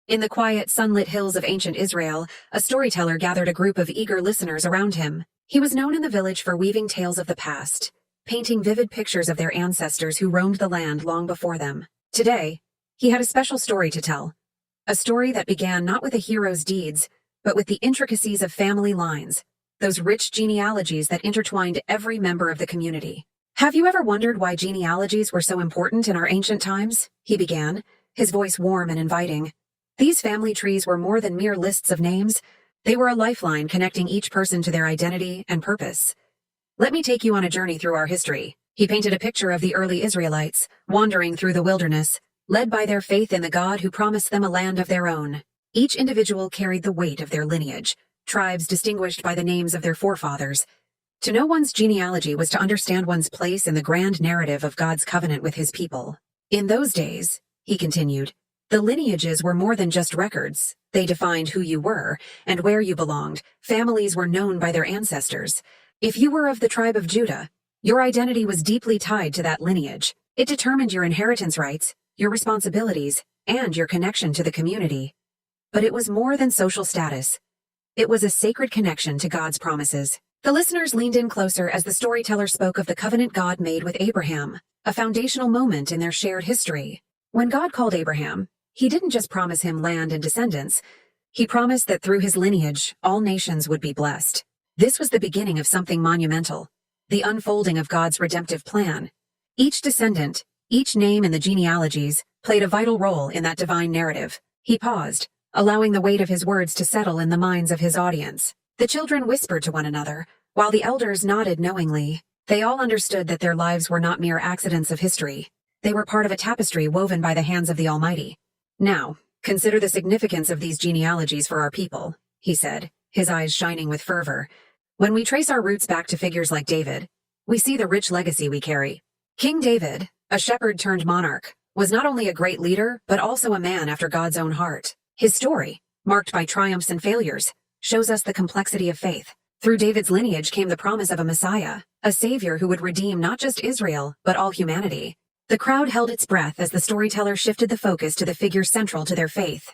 In the quiet, sunlit hills of ancient Israel, a storyteller gathered a group of eager listeners around him. He was known in the village for weaving tales of the past, painting vivid pictures of their ancestors who roamed the land long before them. Today, he had a special story to tell. A story that began not with a hero's deeds, but with the intricacies of family lines, those rich genealogies that intertwined every member of the community. Have you ever wondered why genealogies were so important in our ancient times? He began, his voice warm and inviting. These family trees were more than mere lists of names. They were a lifeline connecting each person to their identity and purpose. Let me take you on a journey through our history. He painted a picture of the early Israelites, wandering through the wilderness, led by their faith in the God who promised them a land of their own. Each individual carried the weight of their lineage, tribes distinguished by the names of their forefathers. To know one's genealogy was to understand one's place in the grand narrative of God's covenant with his people. In those days, he continued, the lineages were more than just records. They defined who you were and where you belonged. Families were known by their ancestors. If you were of the tribe of Judah, your identity was deeply tied to that lineage. It determined your inheritance rights, your responsibilities, and your connection to the community. But it was more than social status. It was a sacred connection to God's promises. The listeners leaned in closer as the storyteller spoke of the covenant God made with Abraham, a foundational moment in their shared history. When God called Abraham, he didn't just promise him land and descendants. He promised that through his lineage, all nations would be blessed. This was the beginning of something monumental, the unfolding of God's redemptive plan. Each descendant, each name in the genealogies, played a vital role in that divine narrative. He paused, allowing the weight of his words to settle in the minds of his audience. The children whispered to one another, while the elders nodded knowingly. They all understood that their lives were not mere accidents of history. They were part of a tapestry woven by the hands of the Almighty. Now, consider the significance of these genealogies for our people, he said, his eyes shining with fervor. When we trace our roots back to figures like David, we see the rich legacy we carry. King David, a shepherd turned monarch, was not only a great leader, but also a man after God's own heart. His story, marked by triumphs and failures, shows us the complexity of faith. Through David's lineage came the promise of a Messiah, a savior who would redeem not just Israel, but all humanity. The crowd held its breath as the storyteller shifted the focus to the figure central to their faith,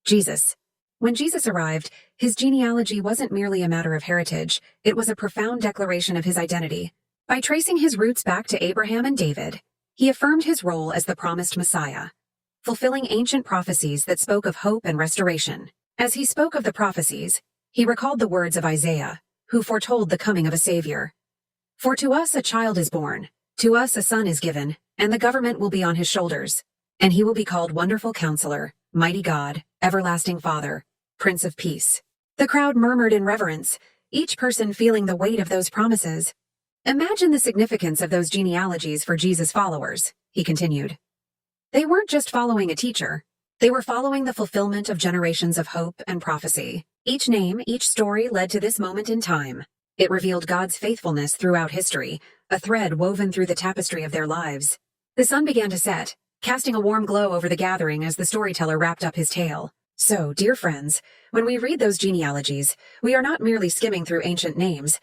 Jesus. When Jesus arrived, his genealogy wasn't merely a matter of heritage, it was a profound declaration of his identity. By tracing his roots back to Abraham and David, he affirmed his role as the promised Messiah, fulfilling ancient prophecies that spoke of hope and restoration. As he spoke of the prophecies, he recalled the words of Isaiah, who foretold the coming of a savior. For to us a child is born, to us a son is given, and the government will be on his shoulders. And he will be called Wonderful Counselor, Mighty God, Everlasting Father, Prince of Peace. The crowd murmured in reverence, each person feeling the weight of those promises. Imagine the significance of those genealogies for Jesus' followers, he continued. They weren't just following a teacher. They were following the fulfillment of generations of hope and prophecy. Each name, each story led to this moment in time. It revealed God's faithfulness throughout history, a thread woven through the tapestry of their lives. The sun began to set, casting a warm glow over the gathering as the storyteller wrapped up his tale. So, dear friends, when we read those genealogies, we are not merely skimming through ancient names.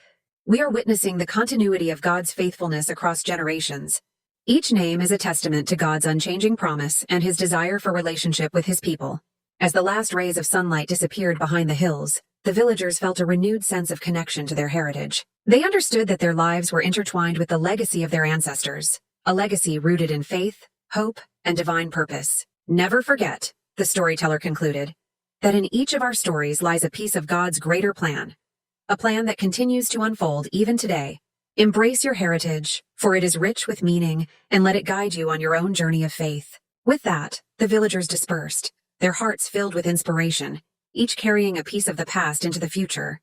We are witnessing the continuity of God's faithfulness across generations. Each name is a testament to God's unchanging promise and his desire for relationship with his people. As the last rays of sunlight disappeared behind the hills, the villagers felt a renewed sense of connection to their heritage. They understood that their lives were intertwined with the legacy of their ancestors, a legacy rooted in faith, hope, and divine purpose. Never forget, the storyteller concluded, that in each of our stories lies a piece of God's greater plan, a plan that continues to unfold even today. Embrace your heritage, for it is rich with meaning, and let it guide you on your own journey of faith. With that, the villagers dispersed, their hearts filled with inspiration, each carrying a piece of the past into the future.